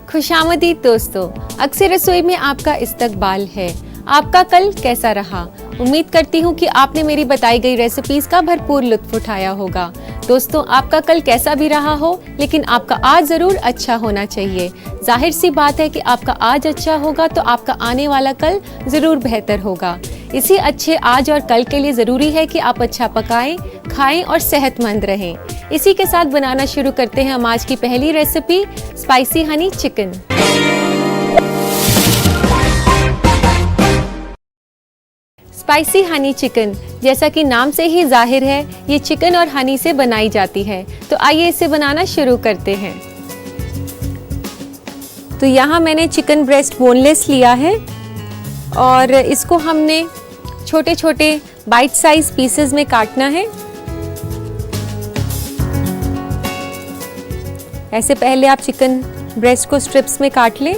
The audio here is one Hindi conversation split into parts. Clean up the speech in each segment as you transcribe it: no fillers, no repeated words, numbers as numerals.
खुशामदीद दोस्तों, अक्सर रसोई में आपका इस्तकबाल है। आपका कल कैसा रहा? उम्मीद करती हूँ कि आपने मेरी बताई गई रेसिपीज का भरपूर लुत्फ उठाया होगा। दोस्तों, आपका कल कैसा भी रहा हो, लेकिन आपका आज जरूर अच्छा होना चाहिए। जाहिर सी बात है कि आपका आज अच्छा होगा तो आपका आने वाला कल जरूर बेहतर होगा। इसी अच्छे आज और कल के लिए जरूरी है कि आप अच्छा पकाएं, खाएं और सेहतमंद रहें। इसी के साथ बनाना शुरू करते हैं हम आज की पहली recipe, spicy Honey chicken. Spicy Honey chicken, जैसा कि नाम से ही जाहिर है, ये चिकन और हनी से बनाई जाती है। तो आइए इसे बनाना शुरू करते हैं। तो यहाँ मैंने चिकन ब्रेस्ट बोनलेस लिया है और इसको हमने छोटे छोटे बाइट साइज पीसेस में काटना है। ऐसे पहले आप चिकन ब्रेस्ट को स्ट्रिप्स में काट लें,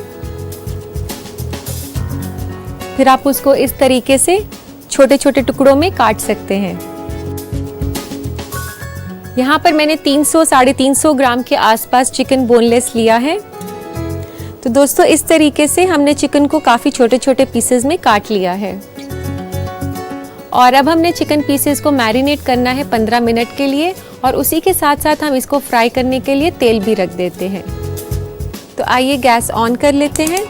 फिर आप उसको इस तरीके से छोटे छोटे टुकड़ों में काट सकते हैं। यहाँ पर मैंने 300-350 ग्राम के आसपास चिकन बोनलेस लिया है। तो दोस्तों, इस तरीके से हमने चिकन को काफ़ी छोटे छोटे पीसेस में काट लिया है। और अब हमने चिकन पीसेस को मैरिनेट करना है 15 मिनट के लिए, और उसी के साथ साथ हम इसको फ्राई करने के लिए तेल भी रख देते हैं। तो आइए गैस ऑन कर लेते हैं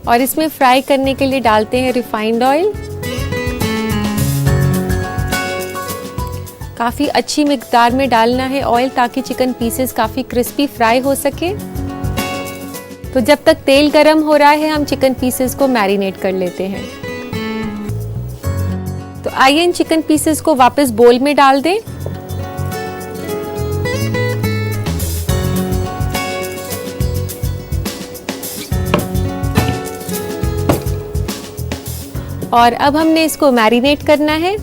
और इसमें फ्राई करने के लिए डालते हैं रिफाइंड ऑयल। काफ़ी अच्छी मिकदार में डालना है ऑयल, ताकि चिकन पीसेस काफ़ी क्रिस्पी फ्राई हो सके। तो जब तक तेल गरम हो रहा है, हम चिकन पीसेस को मैरिनेट कर लेते हैं। तो आइए इन चिकन पीसेस को वापस बोल में डाल दें। और अब हमने इसको मैरिनेट करना है।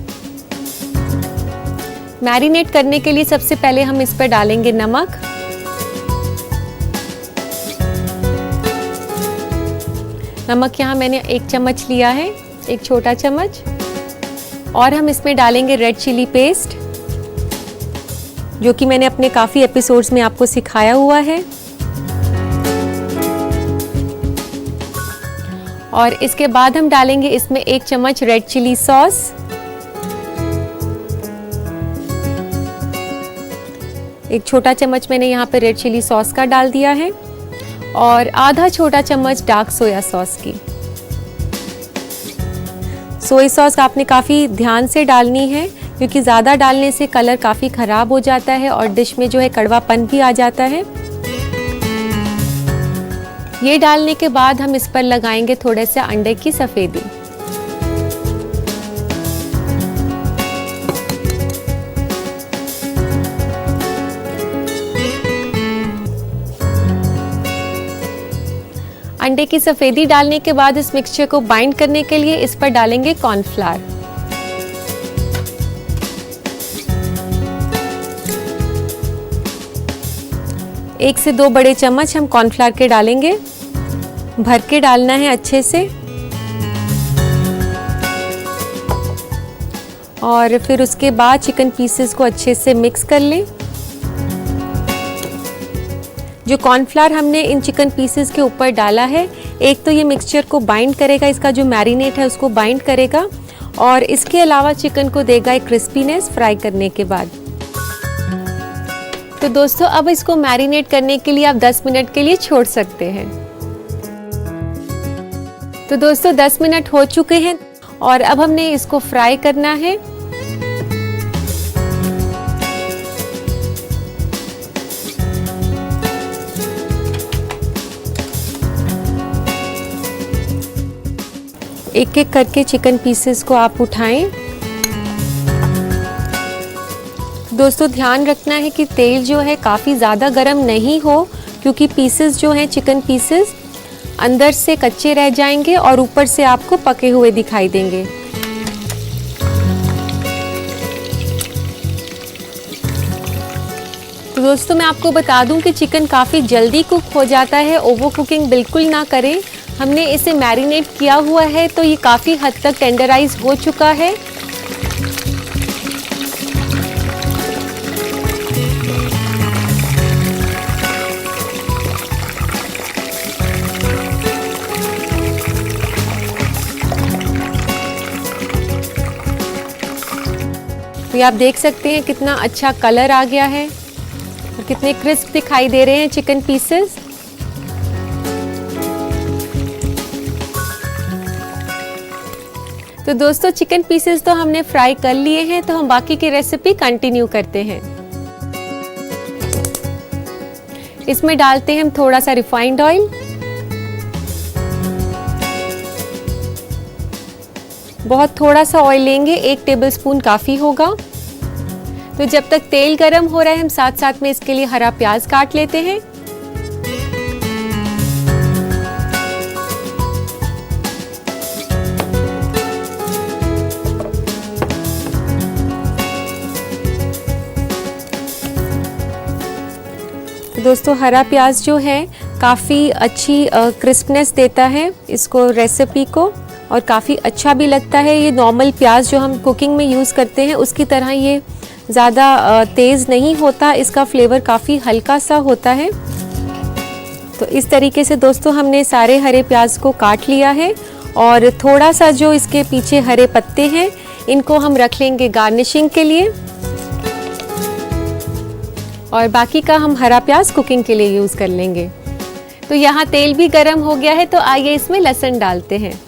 मैरिनेट करने के लिए सबसे पहले हम इस पर डालेंगे नमक, नमक यहाँ मैंने 1 चम्मच लिया है, 1 छोटा चम्मच। और हम इसमें डालेंगे रेड चिली पेस्ट, जो कि मैंने अपने काफ़ी एपिसोड्स में आपको सिखाया हुआ है। और इसके बाद हम डालेंगे इसमें 1 चम्मच रेड चिली सॉस, 1 छोटा चम्मच मैंने यहाँ पे रेड चिली सॉस का डाल दिया है, और आधा छोटा चम्मच डार्क सोया सॉस की। सोया सॉस आपने काफ़ी ध्यान से डालनी है, क्योंकि ज़्यादा डालने से कलर काफ़ी ख़राब हो जाता है और डिश में जो है कड़वापन भी आ जाता है। ये डालने के बाद हम इस पर लगाएंगे थोड़े से अंडे की सफ़ेदी। अंडे की सफ़ेदी डालने के बाद इस मिक्सचर को बाइंड करने के लिए इस पर डालेंगे कॉर्नफ्लावर। एक से 2 बड़े चम्मच हम कॉर्नफ्लावर के डालेंगे, भर के डालना है अच्छे से। और फिर उसके बाद चिकन पीसेस को अच्छे से मिक्स कर लें। जो कॉर्नफ्लावर हमने इन चिकन पीसेस के ऊपर डाला है, एक तो ये मिक्सचर को बाइंड करेगा, इसका जो मैरिनेट है उसको बाइंड करेगा, और इसके अलावा चिकन को देगा एक क्रिस्पीनेस फ्राई करने के बाद। तो दोस्तों, अब इसको मैरिनेट करने के लिए आप 10 मिनट के लिए छोड़ सकते हैं। तो दोस्तों, 10 मिनट हो चुके हैं और अब हमने इसको फ्राई करना है। एक एक करके चिकन पीसेस को आप उठाएं। दोस्तों, ध्यान रखना है कि तेल जो है काफ़ी ज़्यादा गर्म नहीं हो, क्योंकि पीसेस जो हैं चिकन पीसेस अंदर से कच्चे रह जाएंगे और ऊपर से आपको पके हुए दिखाई देंगे। तो दोस्तों, मैं आपको बता दूं कि चिकन काफ़ी जल्दी कुक हो जाता है। ओवर कुकिंग बिल्कुल ना करें। हमने इसे मैरिनेट किया हुआ है तो ये काफ़ी हद तक टेंडराइज हो चुका है। तो ये आप देख सकते हैं कितना अच्छा कलर आ गया है और कितने क्रिस्प दिखाई दे रहे हैं चिकन पीसेस। तो दोस्तों चिकन पीसेस तो हमने फ्राई कर लिए हैं, तो हम बाकी की रेसिपी कंटिन्यू करते हैं। इसमें डालते हैं हम थोड़ा सा रिफाइंड ऑयल, बहुत थोड़ा सा ऑयल लेंगे, 1 टेबलस्पून काफ़ी होगा। तो जब तक तेल गरम हो रहा है हम साथ साथ में इसके लिए हरा प्याज काट लेते हैं। तो दोस्तों हरा प्याज जो है काफ़ी अच्छी क्रिस्पनेस देता है इसको, रेसिपी को, और काफ़ी अच्छा भी लगता है। ये नॉर्मल प्याज जो हम कुकिंग में यूज़ करते हैं उसकी तरह ये ज़्यादा तेज़ नहीं होता, इसका फ्लेवर काफ़ी हल्का सा होता है। तो इस तरीके से दोस्तों हमने सारे हरे प्याज को काट लिया है और थोड़ा सा जो इसके पीछे हरे पत्ते हैं इनको हम रख लेंगे गार्निशिंग के लिए, और बाकी का हम हरा प्याज कुकिंग के लिए यूज़ कर लेंगे। तो यहाँ तेल भी गरम हो गया है, तो आइए इसमें लहसुन डालते हैं।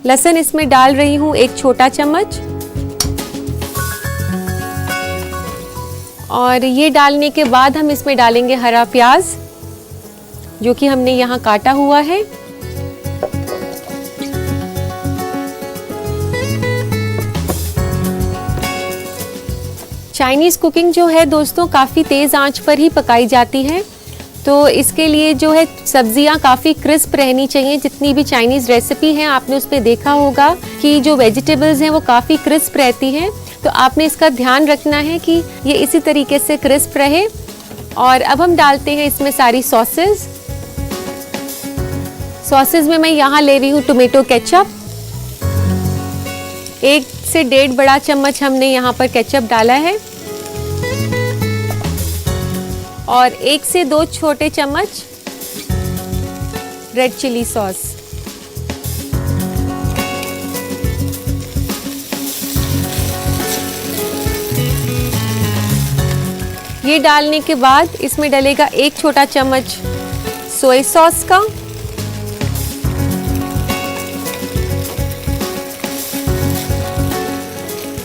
लहसुन इसमें डाल रही हूँ 1 छोटा चम्मच, और ये डालने के बाद हम इसमें डालेंगे हरा प्याज जो कि हमने यहाँ काटा हुआ है। चाइनीज़ कुकिंग जो है दोस्तों काफ़ी तेज़ आंच पर ही पकाई जाती है, तो इसके लिए जो है सब्जियां काफ़ी क्रिस्प रहनी चाहिए। जितनी भी चाइनीज़ रेसिपी हैं आपने उस पर देखा होगा कि जो वेजिटेबल्स हैं वो काफ़ी क्रिस्प रहती हैं, तो आपने इसका ध्यान रखना है कि ये इसी तरीके से क्रिस्प रहे। और अब हम डालते हैं इसमें सारी सॉसेज में मैं यहाँ ले रही हूँ टोमेटो केचप, 1 से 1.5 बड़ा चम्मच हमने यहाँ पर केचप डाला है, और 1 से 2 छोटे चम्मच रेड चिली सॉस। ये डालने के बाद इसमें डलेगा 1 छोटा चम्मच सोया सॉस का,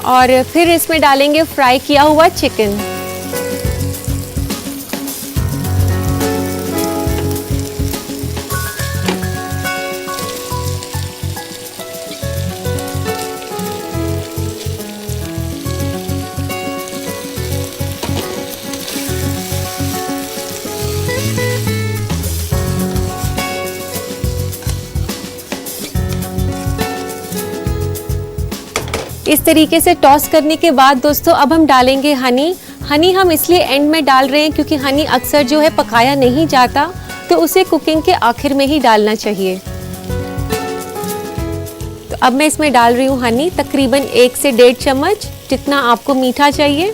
और फिर इसमें डालेंगे फ्राई किया हुआ चिकन। इस तरीके से टॉस करने के बाद दोस्तों अब हम डालेंगे हनी हम इसलिए एंड में डाल रहे हैं क्योंकि हनी अक्सर जो है पकाया नहीं जाता, तो उसे कुकिंग के आखिर में ही डालना चाहिए। तो अब मैं इसमें डाल रही हूँ हनी, तकरीबन 1 से 1.5 चम्मच, जितना आपको मीठा चाहिए।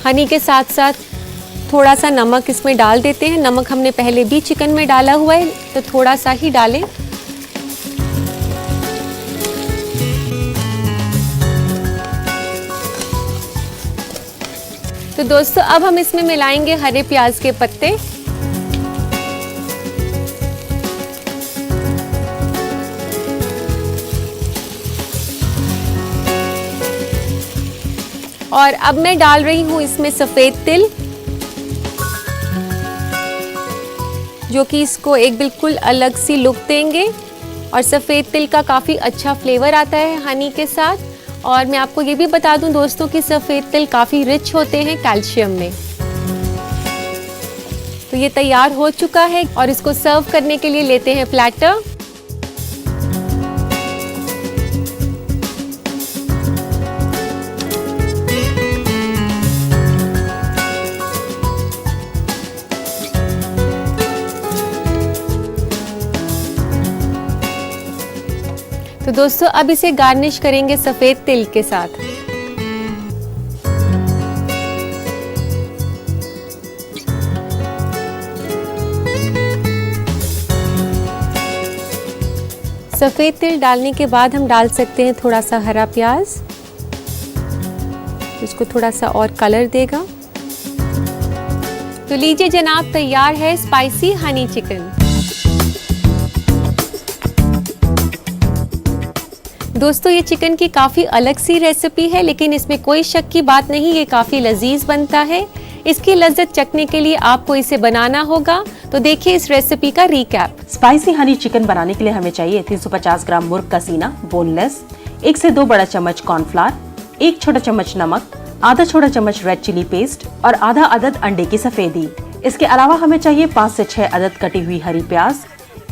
हनी के साथ साथ थोड़ा सा नमक इसमें डाल देते हैं। नमक हमने पहले भी चिकन में डाला हुआ है, तो थोड़ा सा ही डालें। तो दोस्तों अब हम इसमें मिलाएंगे हरे प्याज के पत्ते, और अब मैं डाल रही हूँ इसमें सफ़ेद तिल, जो कि इसको एक बिल्कुल अलग सी लुक देंगे, और सफ़ेद तिल का काफ़ी अच्छा फ्लेवर आता है हनी के साथ। और मैं आपको ये भी बता दूं दोस्तों कि सफ़ेद तिल काफ़ी रिच होते हैं कैल्शियम में। तो ये तैयार हो चुका है और इसको सर्व करने के लिए लेते हैं प्लेटर। तो दोस्तों अब इसे गार्निश करेंगे सफ़ेद तिल के साथ। सफ़ेद तिल डालने के बाद हम डाल सकते हैं थोड़ा सा हरा प्याज, इसको थोड़ा सा और कलर देगा। तो लीजिए जनाब, तैयार है स्पाइसी हनी चिकन। दोस्तों ये चिकन की काफ़ी अलग सी रेसिपी है, लेकिन इसमें कोई शक की बात नहीं, ये काफ़ी लजीज बनता है। इसकी लज्जत चखने के लिए आपको इसे बनाना होगा। तो देखिए इस रेसिपी का रिकैप। स्पाइसी हनी चिकन बनाने के लिए हमें चाहिए 350 ग्राम मुर्ग का सीना बोनलेस, 1 से 2 बड़ा चम्मच कॉर्नफ्लावर, 1 छोटा चम्मच नमक, आधा छोटा चम्मच रेड चिली पेस्ट और आधा अदद अंडे की सफेदी। इसके अलावा हमें चाहिए 5 से 6 अदद कटी हुई हरी प्याज,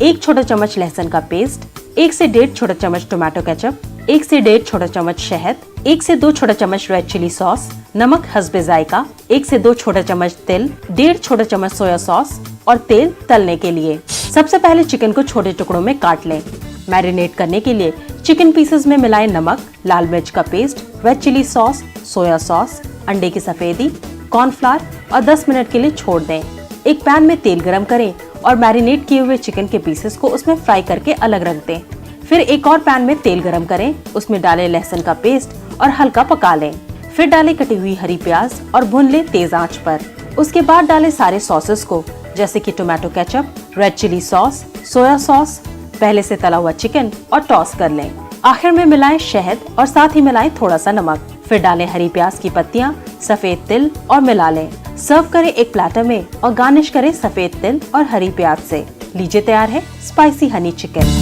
1 छोटा चम्मच लहसुन का पेस्ट, 1 से 1.5 छोटा चम्मच टोमेटो केचप, 1 से 1.5 छोटा चम्मच शहद, 1 से 2 छोटा चम्मच रेड चिली सॉस, नमक हस्बे जायका, 1 से 2 छोटा चम्मच तिल, 1.5 छोटा चम्मच सोया सॉस और तेल तलने के लिए। सबसे पहले चिकन को छोटे टुकड़ों में काट लें। मैरिनेट करने के लिए चिकन पीसेस में मिलाएं नमक, लाल मिर्च का paste, red chilli sauce, soya sauce, अंडे की सफेदी, कॉर्नफ्लावर और 10 मिनट के लिए छोड़ दें। एक पैन में तेल गरम करें और मैरिनेट किए हुए चिकन के पीसेस को उसमें फ्राई करके अलग रख दें। फिर एक और पैन में तेल गरम करें, उसमें डालें लहसुन का पेस्ट और हल्का पका लें। फिर डालें कटी हुई हरी प्याज और भून लें तेज आंच पर। उसके बाद डालें सारे सॉसेस को, जैसे कि tomato ketchup, red chilli sauce, soya sauce, पहले से तला हुआ चिकन और टॉस कर लें। आखिर में मिलाएं शहद और साथ ही मिलाएं थोड़ा सा नमक। फिर डालें हरी प्याज की पत्तियां, सफेद तिल और मिला लें। सर्व करें एक प्लेटर में और गार्निश करें सफेद तिल और हरी प्याज से। लीजिए तैयार है स्पाइसी हनी चिकन।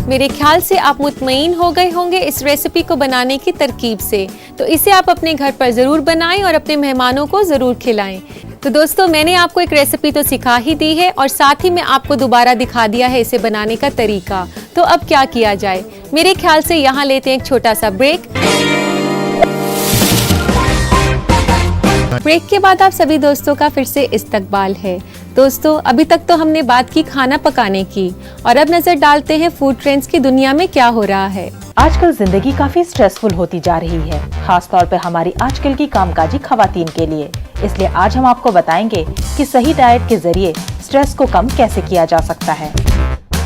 मेरे ख्याल से आप मुतमईन हो गए होंगे इस रेसिपी को बनाने की तरकीब से। तो इसे आप अपने घर पर ज़रूर बनाएं और अपने मेहमानों को ज़रूर खिलाएं। तो दोस्तों मैंने आपको एक रेसिपी तो सिखा ही दी है और साथ ही मैं आपको दोबारा दिखा दिया है इसे बनाने का तरीका। तो अब क्या किया जाए? मेरे ख्याल से यहाँ लेते हैं एक छोटा सा ब्रेक। ब्रेक के बाद आप सभी दोस्तों का फिर से इस्तकबाल है। दोस्तों अभी तक तो हमने बात की खाना पकाने की और अब नजर डालते हैं फूड ट्रेंड्स की दुनिया में क्या हो रहा है। आजकल जिंदगी काफी स्ट्रेसफुल होती जा रही है, खास तौर पे हमारी आजकल की कामकाजी खवातीन के लिए। इसलिए आज हम आपको बताएंगे कि सही डाइट के जरिए स्ट्रेस को कम कैसे किया जा सकता है।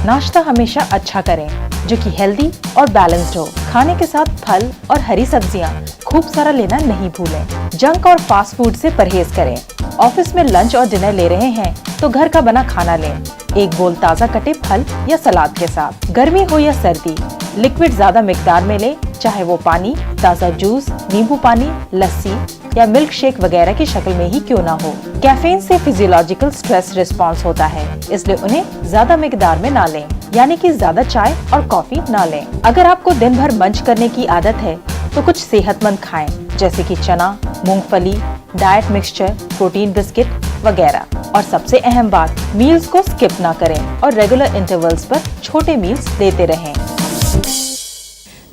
नाश्ता हमेशा अच्छा करें जो कि हेल्दी और बैलेंस्ड हो। खाने के साथ फल और हरी सब्जियां खूब सारा लेना नहीं भूलें। जंक और फास्ट फूड से परहेज करें। ऑफिस में लंच और डिनर ले रहे हैं तो घर का बना खाना लें, एक बोल ताज़ा कटे फल या सलाद के साथ। गर्मी हो या सर्दी, लिक्विड ज्यादा मिकदार में लें, चाहे वो पानी, ताज़ा जूस, नींबू पानी, लस्सी या मिल्क शेक वगैरह की शक्ल में ही क्यों ना हो। कैफीन से फिजियोलॉजिकल स्ट्रेस रिस्पॉन्स होता है, इसलिए उन्हें ज्यादा मिकदार में ना लें, यानी कि ज्यादा चाय और कॉफी ना लें। अगर आपको दिन भर मंच करने की आदत है तो कुछ सेहतमंद खाएं, जैसे कि चना, मूंगफली, डाइट मिक्सचर, प्रोटीन बिस्किट वगैरह। और सबसे अहम बात, मील्स को स्किप ना करें और रेगुलर इंटरवल्स पर छोटे मील्स लेते रहें।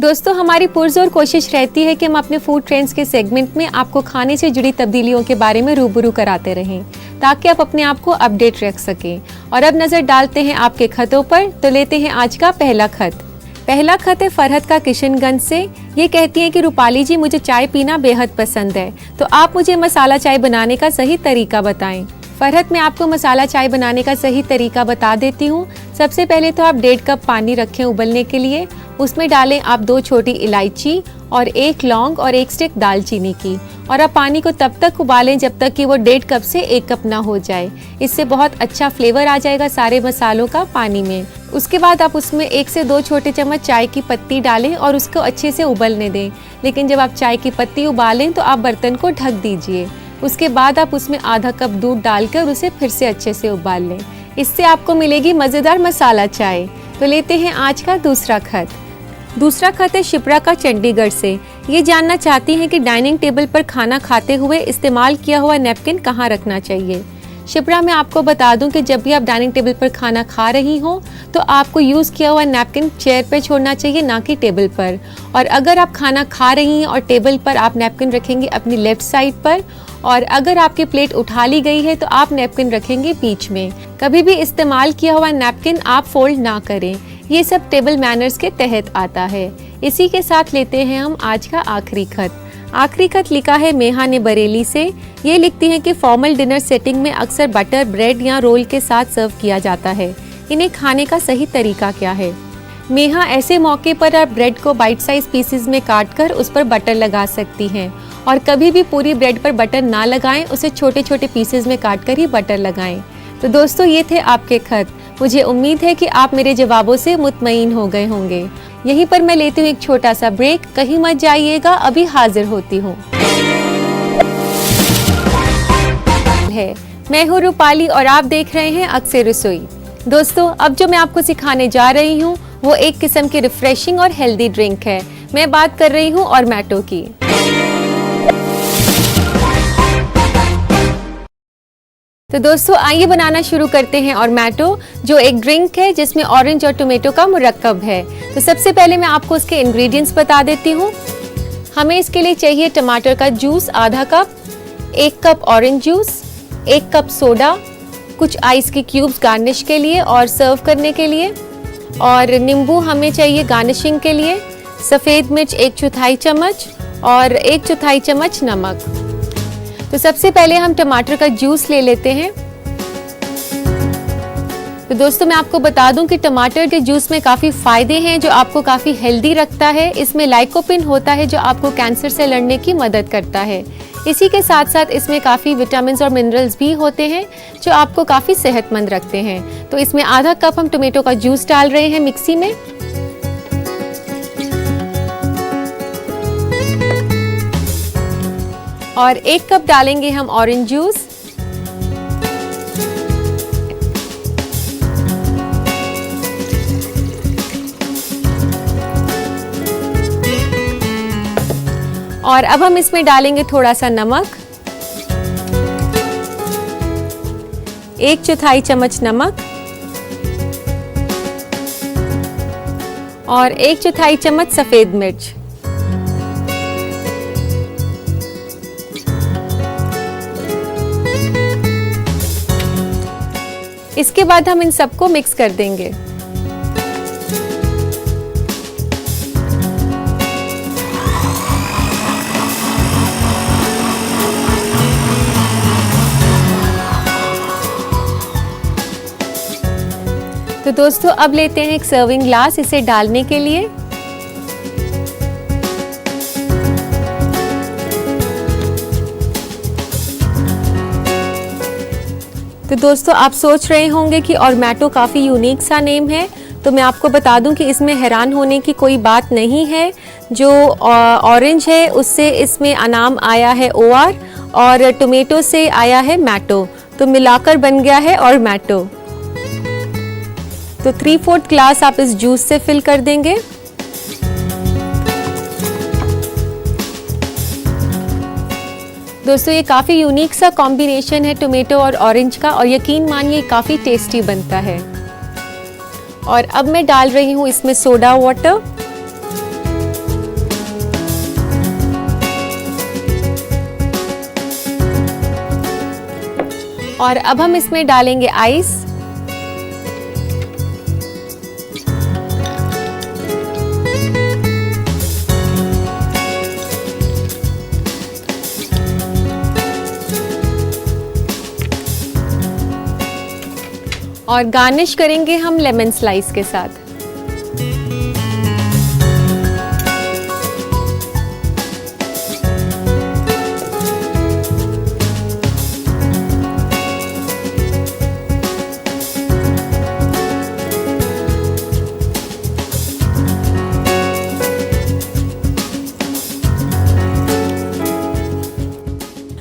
दोस्तों हमारी पुरजोर कोशिश रहती है कि हम अपने फूड ट्रेंड्स के सेगमेंट में आपको खाने से जुड़ी तब्दीलियों के बारे में रूबरू कराते रहें, ताकि आप अपने आप को अपडेट रख सकें। और अब नजर डालते हैं आपके खतों पर। तो लेते हैं आज का पहला खत। पहला खत है फरहत का किशनगंज से। ये कहती हैं कि रूपाली जी, मुझे चाय पीना बेहद पसंद है, तो आप मुझे मसाला चाय बनाने का सही तरीका बताएं। फरहत, मैं आपको मसाला चाय बनाने का सही तरीका बता देती हूँ। सबसे पहले तो आप 1.5 कप पानी रखें उबलने के लिए। उसमें डालें आप 2 छोटी इलायची और 1 लौंग और 1 स्टिक दालचीनी की, और आप पानी को तब तक उबालें जब तक कि वो 1.5 कप से 1 कप ना हो जाए। इससे बहुत अच्छा फ्लेवर आ जाएगा सारे मसालों का पानी में। उसके बाद आप उसमें 1 से 2 छोटे चम्मच चाय की पत्ती डालें और उसको अच्छे से उबलने दें। लेकिन जब आप चाय की पत्ती उबालें तो आप बर्तन को ढक दीजिए। उसके बाद आप उसमें आधा कप दूध डालकर उसे फिर से अच्छे से उबाल लें। इससे आपको मिलेगी मज़ेदार मसाला चाय। तो लेते हैं आज का दूसरा खत। दूसरा खत है शिप्रा का चंडीगढ़ से। ये जानना चाहती हैं कि डाइनिंग टेबल पर खाना खाते हुए इस्तेमाल किया हुआ नैपकिन कहाँ रखना चाहिए। शिप्रा, मैं आपको बता दूं कि जब भी आप डाइनिंग टेबल पर खाना खा रही हों तो आपको यूज़ किया हुआ नैपकिन चेयर पर छोड़ना चाहिए, ना कि टेबल पर। और अगर आप खाना खा रही हैं और टेबल पर आप नैपकिन रखेंगे अपनी लेफ्ट साइड पर, और अगर आपकी प्लेट उठा ली गई है तो आप नैपकिन रखेंगे बीच में। कभी भी इस्तेमाल किया हुआ नैपकिन आप फोल्ड ना करें। ये सब टेबल मैनर्स के तहत आता है। इसी के साथ लेते हैं हम आज का आखिरी खत। आखिरी खत लिखा है मेहा ने बरेली से। ये लिखती हैं कि फॉर्मल डिनर सेटिंग में अक्सर बटर ब्रेड या रोल के साथ सर्व किया जाता है, इन्हें खाने का सही तरीका क्या है? मेहा, ऐसे मौके पर आप ब्रेड को बाइट साइज पीसेस में काटकर उस पर बटर लगा सकती हैं और कभी भी पूरी ब्रेड पर बटर ना लगाएं, उसे छोटे छोटे पीसेस में काटकर ही बटर लगाएं। तो दोस्तों, ये थे आपके खत। मुझे उम्मीद है कि आप मेरे जवाबों से मुतमईन हो गए होंगे। यहीं पर मैं लेती हूँ एक छोटा सा ब्रेक, कहीं मत जाइएगा, अभी हाजिर होती हूँ। मैं हूँ रूपाली और आप देख रहे हैं अक्सर रसोई। दोस्तों, अब जो मैं आपको सिखाने जा रही हूँ वो एक किस्म की रिफ्रेशिंग और हेल्दी ड्रिंक है। मैं बात कर रही हूँ ऑरमैटो की। तो दोस्तों, आइए बनाना शुरू करते हैं ऑरमैटो, जो एक ड्रिंक है जिसमें ऑरेंज और टोमेटो का मुरक्कब है। तो सबसे पहले मैं आपको इसके इंग्रेडिएंट्स बता देती हूँ। हमें इसके लिए चाहिए टमाटर का जूस आधा cup, 1 cup orange juice, 1 cup soda, कुछ आइस के क्यूब्स गार्निश के लिए और सर्व करने के लिए, और नींबू हमें चाहिए गार्निशिंग के लिए, सफ़ेद मिर्च 1/4 चम्मच और 1/4 चम्मच नमक। तो सबसे पहले हम टमाटर का जूस ले लेते हैं। तो दोस्तों, मैं आपको बता दूं कि टमाटर के जूस में काफ़ी फ़ायदे हैं जो आपको काफ़ी हेल्दी रखता है। इसमें लाइकोपिन होता है जो आपको कैंसर से लड़ने की मदद करता है। इसी के साथ साथ इसमें काफ़ी विटामिन्स और मिनरल्स भी होते हैं जो आपको काफ़ी सेहतमंद रखते हैं। तो इसमें आधा कप हम टोमेटो का जूस डाल रहे हैं मिक्सी में, और 1 कप डालेंगे हम ऑरेंज जूस, और अब हम इसमें डालेंगे थोड़ा सा नमक, 1/4 चम्मच नमक और 1/4 चम्मच सफ़ेद मिर्च। इसके बाद हम इन सबको मिक्स कर देंगे। तो दोस्तों, अब लेते हैं एक सर्विंग ग्लास इसे डालने के लिए। तो दोस्तों, आप सोच रहे होंगे कि ऑरमैटो काफ़ी यूनिक सा नेम है, तो मैं आपको बता दूं कि इसमें हैरान होने की कोई बात नहीं है। जो ऑरेंज है उससे इसमें नाम आया है OR और टोमेटो से आया है मैटो, तो मिलाकर बन गया है ऑरमैटो। तो 3/4 ग्लास आप इस जूस से फिल कर देंगे। दोस्तों, ये काफ़ी यूनिक सा कॉम्बिनेशन है टोमेटो और ऑरेंज का, और यकीन मानिए काफ़ी टेस्टी बनता है। और अब मैं डाल रही हूँ इसमें सोडा वाटर, और अब हम इसमें डालेंगे आइस, और गार्निश करेंगे हम लेमन स्लाइस के साथ।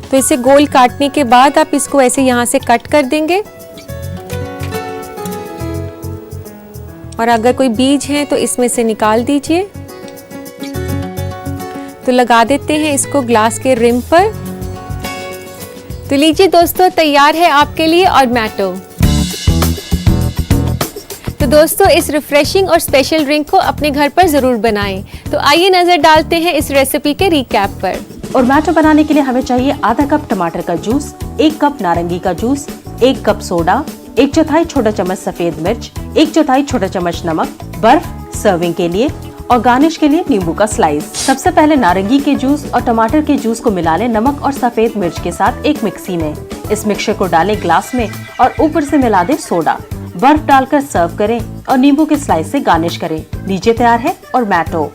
तो इसे गोल काटने के बाद आप इसको ऐसे यहाँ से कट कर देंगे, और अगर कोई बीज है तो इसमें से निकाल दीजिए। तो लगा देते हैं इसको ग्लास के रिम पर। तो लीजिए दोस्तों, तैयार है आपके लिए ऑरमैटो। तो दोस्तों, इस रिफ्रेशिंग और स्पेशल ड्रिंक को अपने घर पर जरूर बनाएं। तो आइए नजर डालते हैं इस रेसिपी के रिकैप पर। ऑरमैटो बनाने के लिए हमें चाहिए आधा कप टमाटर का जूस, 1 कप नारंगी का जूस, 1 कप सोडा, 1/4 छोटा चम्मच सफेद मिर्च, 1/4 छोटा चम्मच नमक, बर्फ सर्विंग के लिए, और गार्निश के लिए नींबू का स्लाइस। सबसे पहले नारंगी के जूस और टमाटर के जूस को मिला लें नमक और सफेद मिर्च के साथ एक मिक्सी में। इस मिक्सचर को डालें ग्लास में और ऊपर से मिला दें सोडा। बर्फ डालकर सर्व करें और नींबू के स्लाइस से गार्निश करें। लीजिए तैयार है ओरमैटो।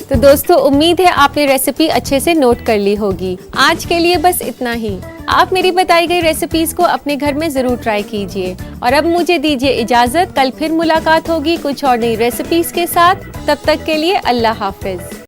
तो दोस्तों उम्मीद है आपने रेसिपी अच्छे से नोट कर ली होगी। आज के लिए बस इतना ही। आप मेरी बताई गई रेसिपीज को अपने घर में जरूर ट्राई कीजिए। और अब मुझे दीजिए इजाजत, कल फिर मुलाकात होगी कुछ और नई रेसिपीज के साथ। तब तक के लिए अल्लाह हाफिज।